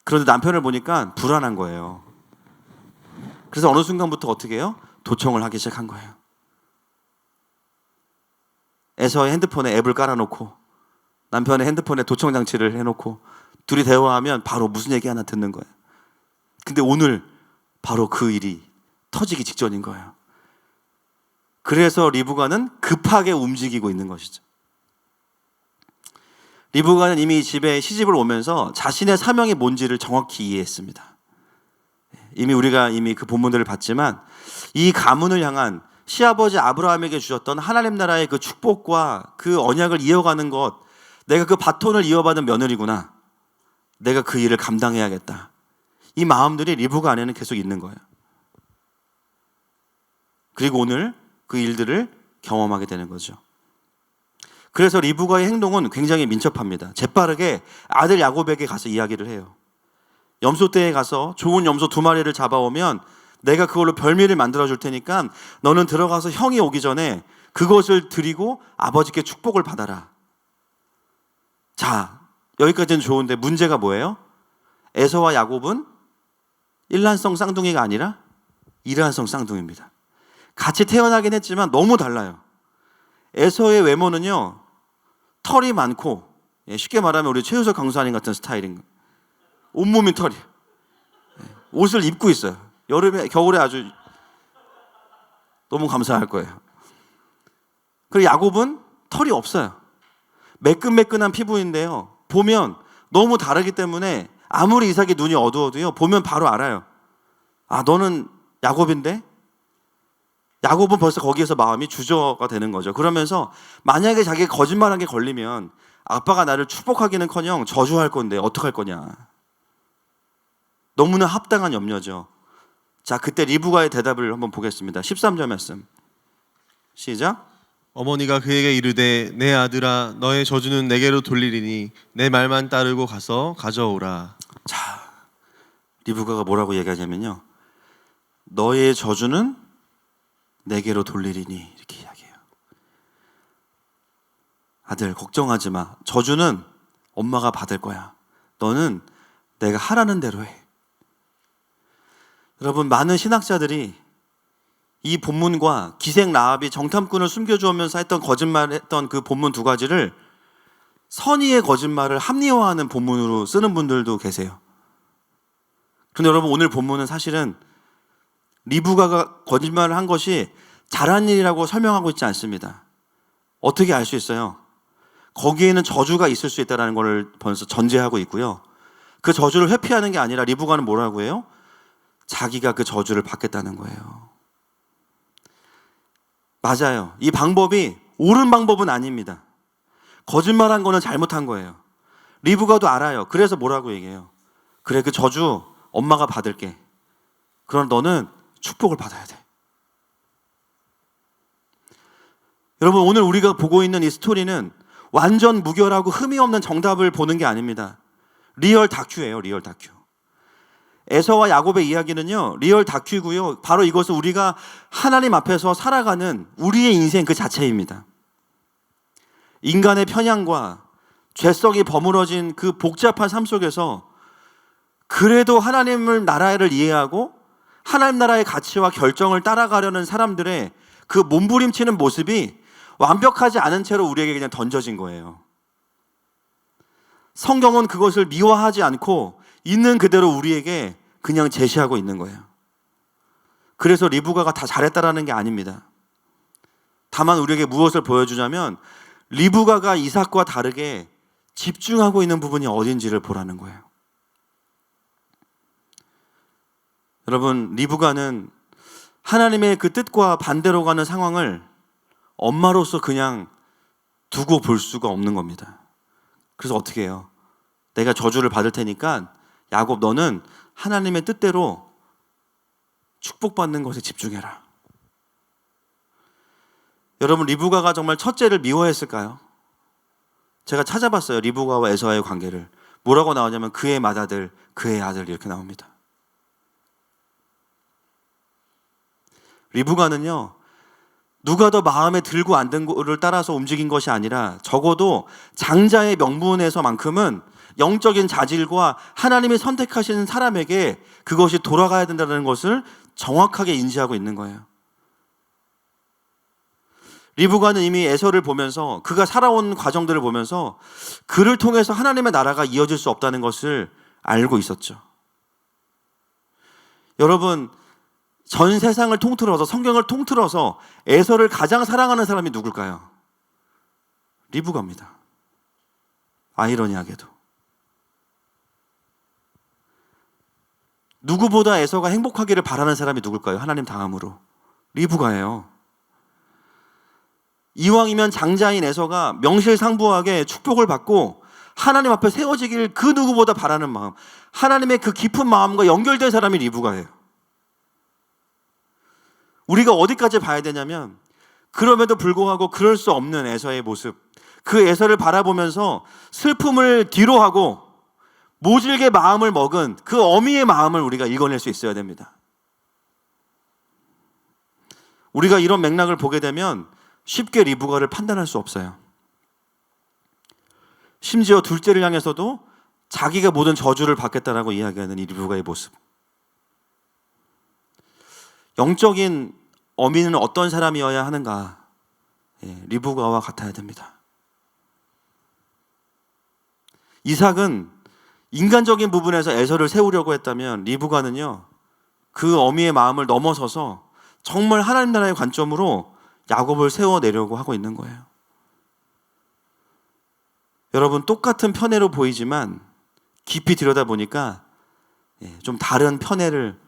그런데 남편을 보니까 불안한 거예요. 그래서 어느 순간부터 어떻게 해요? 도청을 하기 시작한 거예요. 에서의 핸드폰에 앱을 깔아놓고 남편의 핸드폰에 도청 장치를 해놓고 둘이 대화하면 바로 무슨 얘기 하나 듣는 거예요. 근데 오늘 바로 그 일이 터지기 직전인 거예요. 그래서 리브가는 급하게 움직이고 있는 것이죠. 리브가는 이미 집에 시집을 오면서 자신의 사명이 뭔지를 정확히 이해했습니다. 우리가 그 본문들을 봤지만 이 가문을 향한 시아버지 아브라함에게 주셨던 하나님 나라의 그 축복과 그 언약을 이어가는 것, 내가 그 바톤을 이어받은 며느리구나. 내가 그 일을 감당해야겠다. 이 마음들이 리브가 안에는 계속 있는 거예요. 그리고 오늘 그 일들을 경험하게 되는 거죠. 그래서 리브가의 행동은 굉장히 민첩합니다. 재빠르게 아들 야곱에게 가서 이야기를 해요. 염소떼에 가서 좋은 염소 2마리를 잡아오면 내가 그걸로 별미를 만들어 줄 테니까 너는 들어가서 형이 오기 전에 그것을 드리고 아버지께 축복을 받아라. 자, 여기까지는 좋은데 문제가 뭐예요? 에서와 야곱은 일란성 쌍둥이가 아니라 이란성 쌍둥이입니다. 같이 태어나긴 했지만 너무 달라요. 에서의 외모는요, 털이 많고, 쉽게 말하면 우리 최우석 강수아님 같은 스타일인 거예요. 온몸이 털이. 옷을 입고 있어요. 여름에, 겨울에 아주 너무 감사할 거예요. 그리고 야곱은 털이 없어요. 매끈매끈한 피부인데요, 보면 너무 다르기 때문에 아무리 이삭이 눈이 어두워도요, 보면 바로 알아요. 아, 너는 야곱인데? 야곱은 벌써 거기에서 마음이 주저가 되는 거죠. 그러면서 만약에 자기가 거짓말한 게 걸리면 아빠가 나를 축복하기는커녕 저주할 건데 어떡할 거냐. 너무나 합당한 염려죠. 자, 그때 리브가의 대답을 한번 보겠습니다. 13절 말씀. 시작. 어머니가 그에게 이르되 내 아들아 너의 저주는 내게로 돌리리니 내 말만 따르고 가서 가져오라. 자, 리브가가 뭐라고 얘기하냐면요, 너의 저주는 내게로 돌리리니 이렇게 이야기해요. 아들 걱정하지 마. 저주는 엄마가 받을 거야. 너는 내가 하라는 대로 해. 여러분, 많은 신학자들이 이 본문과 기생 라합이 정탐꾼을 숨겨주면서 했던 거짓말했던 그 본문 두 가지를 선의의 거짓말을 합리화하는 본문으로 쓰는 분들도 계세요. 그런데 여러분, 오늘 본문은 사실은 리브가가 거짓말을 한 것이 잘한 일이라고 설명하고 있지 않습니다. 어떻게 알 수 있어요? 거기에는 저주가 있을 수 있다는 걸 벌써 전제하고 있고요. 그 저주를 회피하는 게 아니라 리브가는 뭐라고 해요? 자기가 그 저주를 받겠다는 거예요. 맞아요. 이 방법이 옳은 방법은 아닙니다. 거짓말한 거는 잘못한 거예요. 리브가도 알아요. 그래서 뭐라고 얘기해요? 그래, 그 저주 엄마가 받을게. 그러나 너는 축복을 받아야 돼. 여러분, 오늘 우리가 보고 있는 이 스토리는 완전 무결하고 흠이 없는 정답을 보는 게 아닙니다. 리얼 다큐예요. 리얼 다큐. 에서와 야곱의 이야기는요, 리얼 다큐고요. 바로 이것은 우리가 하나님 앞에서 살아가는 우리의 인생 그 자체입니다. 인간의 편향과 죄성이 버무러진 그 복잡한 삶 속에서 그래도 하나님을 나라를 이해하고 하나님 나라의 가치와 결정을 따라가려는 사람들의 그 몸부림치는 모습이 완벽하지 않은 채로 우리에게 그냥 던져진 거예요. 성경은 그것을 미화하지 않고 있는 그대로 우리에게 그냥 제시하고 있는 거예요. 그래서 리브가가 다 잘했다라는 게 아닙니다. 다만 우리에게 무엇을 보여주냐면 리브가가 이삭과 다르게 집중하고 있는 부분이 어딘지를 보라는 거예요. 여러분, 리브가는 하나님의 그 뜻과 반대로 가는 상황을 엄마로서 그냥 두고 볼 수가 없는 겁니다. 그래서 어떻게 해요? 내가 저주를 받을 테니까 야곱, 너는 하나님의 뜻대로 축복받는 것에 집중해라. 여러분, 리브가가 정말 첫째를 미워했을까요? 제가 찾아봤어요. 리브가와 에서와의 관계를. 뭐라고 나오냐면 그의 맏아들, 그의 아들 이렇게 나옵니다. 리브가는요, 누가 더 마음에 들고 안 든고를 따라서 움직인 것이 아니라 적어도 장자의 명분에서만큼은 영적인 자질과 하나님이 선택하신 사람에게 그것이 돌아가야 된다는 것을 정확하게 인지하고 있는 거예요. 리브가는 이미 에서를 보면서 그가 살아온 과정들을 보면서 그를 통해서 하나님의 나라가 이어질 수 없다는 것을 알고 있었죠. 여러분, 전 세상을 통틀어서 성경을 통틀어서 에서를 가장 사랑하는 사람이 누굴까요? 리브가입니다. 아이러니하게도. 누구보다 에서가 행복하기를 바라는 사람이 누굴까요? 하나님 다음으로 리브가예요. 이왕이면 장자인 에서가 명실상부하게 축복을 받고 하나님 앞에 세워지길 그 누구보다 바라는 마음, 하나님의 그 깊은 마음과 연결된 사람이 리브가예요. 우리가 어디까지 봐야 되냐면 그럼에도 불구하고 그럴 수 없는 에서의 모습, 그 에서를 바라보면서 슬픔을 뒤로하고 모질게 마음을 먹은 그 어미의 마음을 우리가 읽어낼 수 있어야 됩니다. 우리가 이런 맥락을 보게 되면 쉽게 리브가를 판단할 수 없어요. 심지어 둘째를 향해서도 자기가 모든 저주를 받겠다라고 이야기하는 이 리브가의 모습. 영적인 어미는 어떤 사람이어야 하는가? 리브가와 같아야 됩니다. 이삭은 인간적인 부분에서 에서를 세우려고 했다면 리브가는요, 그 어미의 마음을 넘어서서 정말 하나님 나라의 관점으로 야곱을 세워내려고 하고 있는 거예요. 여러분, 똑같은 편애로 보이지만 깊이 들여다보니까 좀 다른 편애를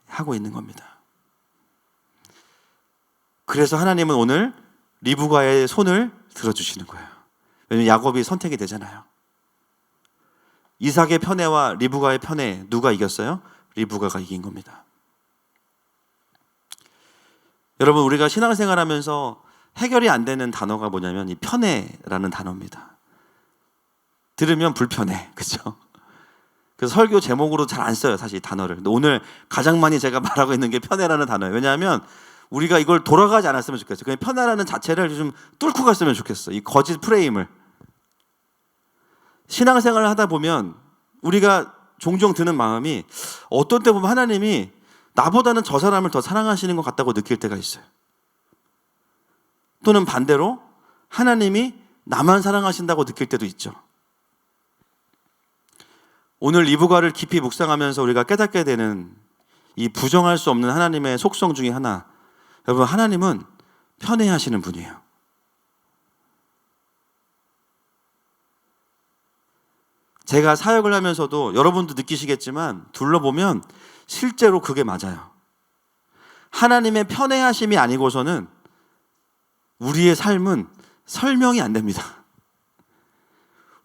하고 있는 겁니다. 그래서 하나님은 오늘 리브가의 손을 들어주시는 거예요. 왜냐하면 야곱이 선택이 되잖아요. 이삭의 편애와 리브가의 편애, 누가 이겼어요? 리브가가 이긴 겁니다. 여러분, 우리가 신앙생활하면서 해결이 안 되는 단어가 뭐냐면 이 편애라는 단어입니다. 들으면 불편해, 그렇죠? 그래서 설교 제목으로 잘 안 써요, 사실 이 단어를. 근데 오늘 가장 많이 제가 말하고 있는 게 편애라는 단어예요. 왜냐하면 우리가 이걸 돌아가지 않았으면 좋겠어요. 그냥 편애라는 자체를 좀 뚫고 갔으면 좋겠어. 이 거짓 프레임을. 신앙생활을 하다 보면 우리가 종종 드는 마음이 어떤 때 보면 하나님이 나보다는 저 사람을 더 사랑하시는 것 같다고 느낄 때가 있어요. 또는 반대로 하나님이 나만 사랑하신다고 느낄 때도 있죠. 오늘 이 부가를 깊이 묵상하면서 우리가 깨닫게 되는 이 부정할 수 없는 하나님의 속성 중에 하나, 여러분, 하나님은 편애하시는 분이에요. 제가 사역을 하면서도 여러분도 느끼시겠지만 둘러보면 실제로 그게 맞아요. 하나님의 편애하심이 아니고서는 우리의 삶은 설명이 안 됩니다.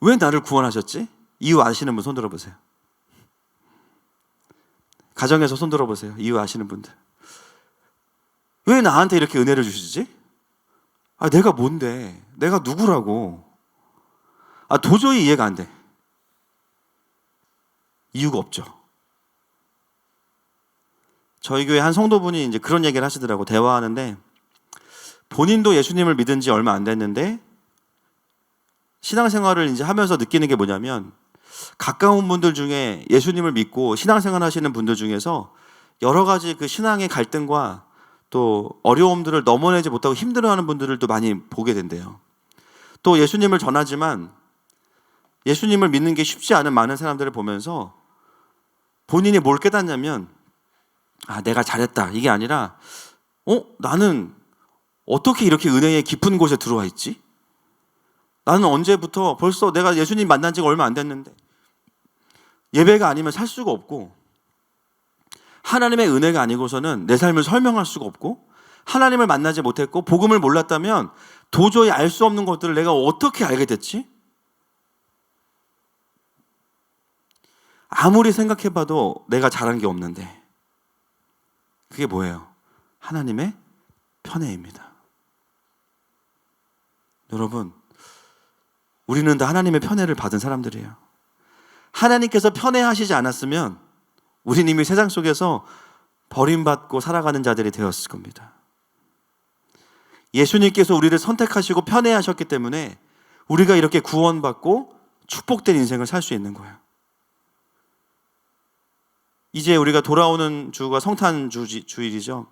왜 나를 구원하셨지? 이유 아시는 분 손 들어보세요. 가정에서 손 들어보세요. 이유 아시는 분들. 왜 나한테 이렇게 은혜를 주시지? 내가 뭔데? 내가 누구라고? 도저히 이해가 안 돼. 이유가 없죠. 저희 교회 한 성도분이 이제 그런 얘기를 하시더라고. 대화하는데 본인도 예수님을 믿은 지 얼마 안 됐는데 신앙생활을 이제 하면서 느끼는 게 뭐냐면 가까운 분들 중에 예수님을 믿고 신앙생활 하시는 분들 중에서 여러 가지 그 신앙의 갈등과 또 어려움들을 넘어내지 못하고 힘들어하는 분들도 많이 보게 된대요. 또 예수님을 전하지만 예수님을 믿는 게 쉽지 않은 많은 사람들을 보면서 본인이 뭘 깨닫냐면 내가 잘했다 이게 아니라 나는 어떻게 이렇게 은혜의 깊은 곳에 들어와 있지? 나는 언제부터 벌써 내가 예수님 만난 지가 얼마 안 됐는데 예배가 아니면 살 수가 없고 하나님의 은혜가 아니고서는 내 삶을 설명할 수가 없고 하나님을 만나지 못했고 복음을 몰랐다면 도저히 알 수 없는 것들을 내가 어떻게 알게 됐지? 아무리 생각해봐도 내가 잘한 게 없는데 그게 뭐예요? 하나님의 편애입니다. 여러분, 우리는 다 하나님의 편애를 받은 사람들이에요. 하나님께서 편애하시지 않았으면 우리는 이미 세상 속에서 버림받고 살아가는 자들이 되었을 겁니다. 예수님께서 우리를 선택하시고 편애하셨기 때문에 우리가 이렇게 구원받고 축복된 인생을 살 수 있는 거예요. 이제 우리가 돌아오는 주가 성탄주일이죠.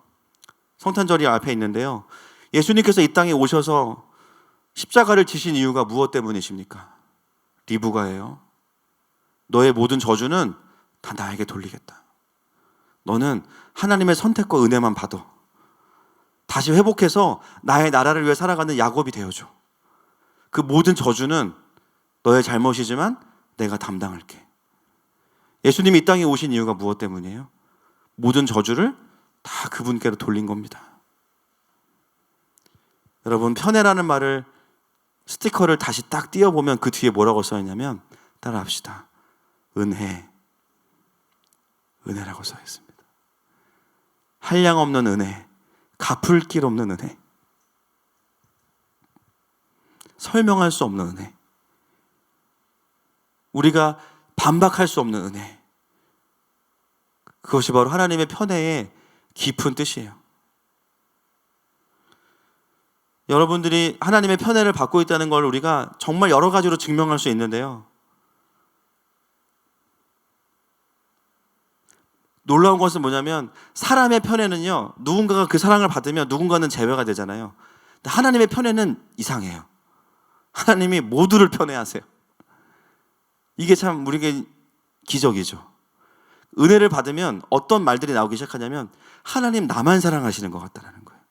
성탄절이 앞에 있는데요. 예수님께서 이 땅에 오셔서 십자가를 지신 이유가 무엇 때문이십니까? 리브가예요. 너의 모든 저주는 다 나에게 돌리겠다. 너는 하나님의 선택과 은혜만 받아. 다시 회복해서 나의 나라를 위해 살아가는 야곱이 되어줘. 그 모든 저주는 너의 잘못이지만 내가 담당할게. 예수님이 이 땅에 오신 이유가 무엇 때문이에요? 모든 저주를 다 그분께로 돌린 겁니다. 여러분, 편애라는 말을 스티커를 다시 딱 띄워보면 그 뒤에 뭐라고 써있냐면 따라합시다. 은혜라고 써있습니다. 한량없는 은혜, 갚을 길 없는 은혜, 설명할 수 없는 은혜, 우리가 반박할 수 없는 은혜. 그것이 바로 하나님의 편애의 깊은 뜻이에요. 여러분들이 하나님의 편애를 받고 있다는 걸 우리가 정말 여러 가지로 증명할 수 있는데요. 놀라운 것은 뭐냐면 사람의 편애는요, 누군가가 그 사랑을 받으면 누군가는 제외가 되잖아요. 근데 하나님의 편애는 이상해요. 하나님이 모두를 편애하세요. 이게 참 우리에게 기적이죠. 은혜를 받으면 어떤 말들이 나오기 시작하냐면 하나님 나만 사랑하시는 것 같다는 거예요.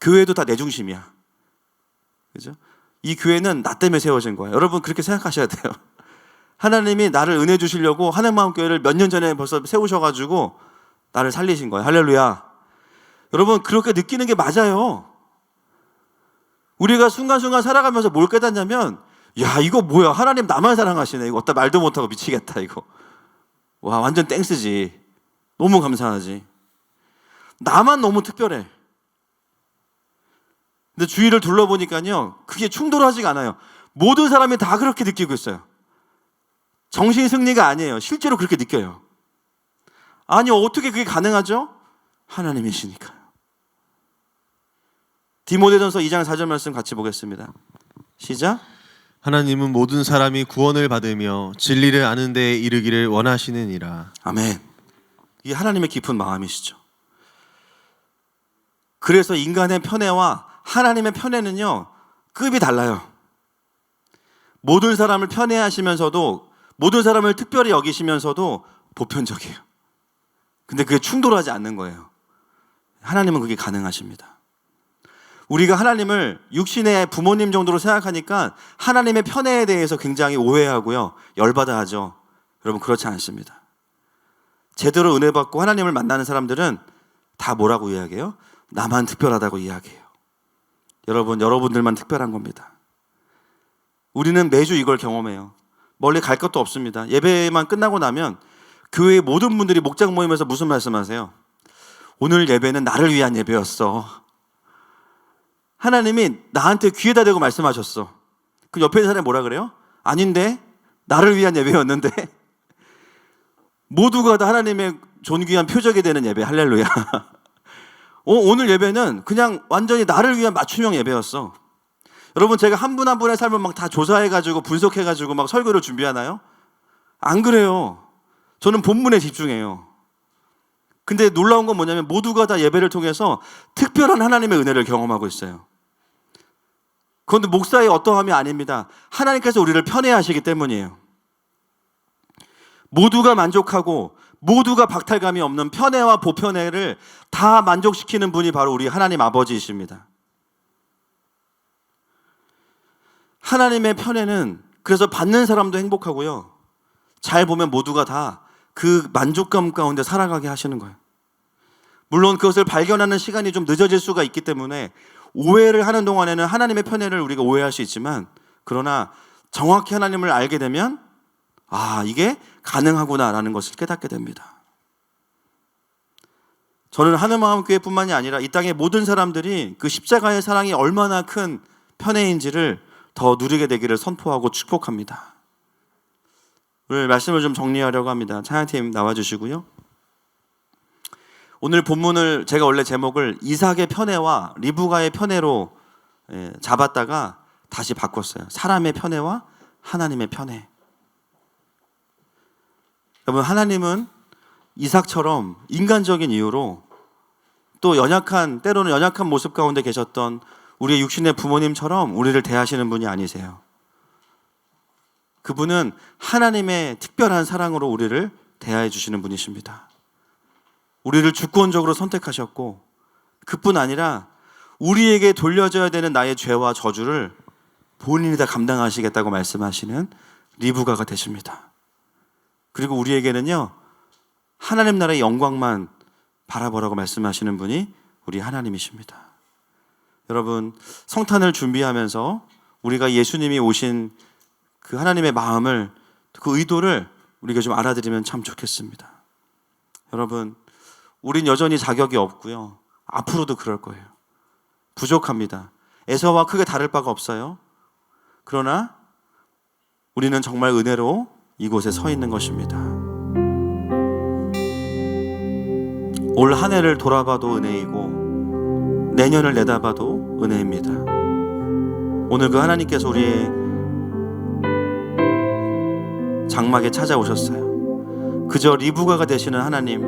교회도 다 내 중심이야. 그죠? 이 교회는 나 때문에 세워진 거야. 여러분 그렇게 생각하셔야 돼요. 하나님이 나를 은혜 주시려고 하늘마음교회를 몇 년 전에 벌써 세우셔가지고 나를 살리신 거예요. 할렐루야. 여러분 그렇게 느끼는 게 맞아요. 우리가 순간순간 살아가면서 뭘 깨닫냐면 야 이거 뭐야, 하나님 나만 사랑하시네. 이거 어따 말도 못하고 미치겠다 이거. 와 완전 땡스지. 너무 감사하지. 나만 너무 특별해. 근데 주위를 둘러보니까요 그게 충돌하지가 않아요. 모든 사람이 다 그렇게 느끼고 있어요. 정신승리가 아니에요. 실제로 그렇게 느껴요. 아니 어떻게 그게 가능하죠? 하나님이시니까요. 디모데전서 2장 4절 말씀 같이 보겠습니다. 시작. 하나님은 모든 사람이 구원을 받으며 진리를 아는 데에 이르기를 원하시느니라. 아멘. 이게 하나님의 깊은 마음이시죠. 그래서 인간의 편애와 하나님의 편애는요, 급이 달라요. 모든 사람을 편애하시면서도, 모든 사람을 특별히 여기시면서도 보편적이에요. 근데 그게 충돌하지 않는 거예요. 하나님은 그게 가능하십니다. 우리가 하나님을 육신의 부모님 정도로 생각하니까 하나님의 편애에 대해서 굉장히 오해하고요, 열받아 하죠. 여러분, 그렇지 않습니다. 제대로 은혜 받고 하나님을 만나는 사람들은 다 뭐라고 이야기해요? 나만 특별하다고 이야기해요. 여러분, 여러분들만 특별한 겁니다. 우리는 매주 이걸 경험해요. 멀리 갈 것도 없습니다. 예배만 끝나고 나면 교회의 모든 분들이 목장 모임에서 무슨 말씀하세요? 오늘 예배는 나를 위한 예배였어. 하나님이 나한테 귀에다 대고 말씀하셨어. 그 옆에 있는 사람이 뭐라 그래요? 아닌데? 나를 위한 예배였는데? 모두가 다 하나님의 존귀한 표적이 되는 예배, 할렐루야. 오늘 예배는 그냥 완전히 나를 위한 맞춤형 예배였어. 여러분, 제가 한 분 한 분의 삶을 막 다 조사해가지고 분석해가지고 막 설교를 준비하나요? 안 그래요. 저는 본문에 집중해요. 근데 놀라운 건 뭐냐면 모두가 다 예배를 통해서 특별한 하나님의 은혜를 경험하고 있어요. 그런데 목사의 어떠함이 아닙니다. 하나님께서 우리를 편애하시기 때문이에요. 모두가 만족하고 모두가 박탈감이 없는 편애와 보편애를 다 만족시키는 분이 바로 우리 하나님 아버지이십니다. 하나님의 편애는 그래서 받는 사람도 행복하고요, 잘 보면 모두가 다 그 만족감 가운데 살아가게 하시는 거예요. 물론 그것을 발견하는 시간이 좀 늦어질 수가 있기 때문에 오해를 하는 동안에는 하나님의 편애를 우리가 오해할 수 있지만, 그러나 정확히 하나님을 알게 되면 이게 가능하구나라는 것을 깨닫게 됩니다. 저는 하늘마음교회뿐만이 아니라 이 땅의 모든 사람들이 그 십자가의 사랑이 얼마나 큰 편애인지를 더 누리게 되기를 선포하고 축복합니다. 오늘 말씀을 좀 정리하려고 합니다. 찬양팀 나와주시고요. 오늘 본문을 제가 원래 제목을 이삭의 편애와 리브가의 편애로 잡았다가 다시 바꿨어요. 사람의 편애와 하나님의 편애. 여러분, 하나님은 이삭처럼 인간적인 이유로 또 때로는 연약한 모습 가운데 계셨던 우리의 육신의 부모님처럼 우리를 대하시는 분이 아니세요. 그분은 하나님의 특별한 사랑으로 우리를 대하여 주시는 분이십니다. 우리를 주권적으로 선택하셨고, 그뿐 아니라 우리에게 돌려져야 되는 나의 죄와 저주를 본인이 다 감당하시겠다고 말씀하시는 리브가가 되십니다. 그리고 우리에게는요, 하나님 나라의 영광만 바라보라고 말씀하시는 분이 우리 하나님이십니다. 여러분, 성탄을 준비하면서 우리가 예수님이 오신 그 하나님의 마음을, 그 의도를 우리가 좀 알아들으면 참 좋겠습니다. 여러분, 우린 여전히 자격이 없고요, 앞으로도 그럴 거예요. 부족합니다. 에서와 크게 다를 바가 없어요. 그러나 우리는 정말 은혜로 이곳에 서 있는 것입니다. 올 한 해를 돌아봐도 은혜이고 내년을 내다봐도 은혜입니다. 오늘 그 하나님께서 우리의 장막에 찾아오셨어요. 그저 리브가가 되시는 하나님,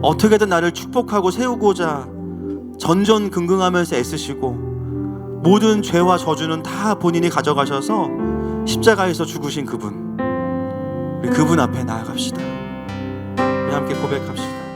어떻게든 나를 축복하고 세우고자 전전긍긍하면서 애쓰시고 모든 죄와 저주는 다 본인이 가져가셔서 십자가에서 죽으신 그분, 우리 그분 앞에 나아갑시다. 우리 함께 고백합시다.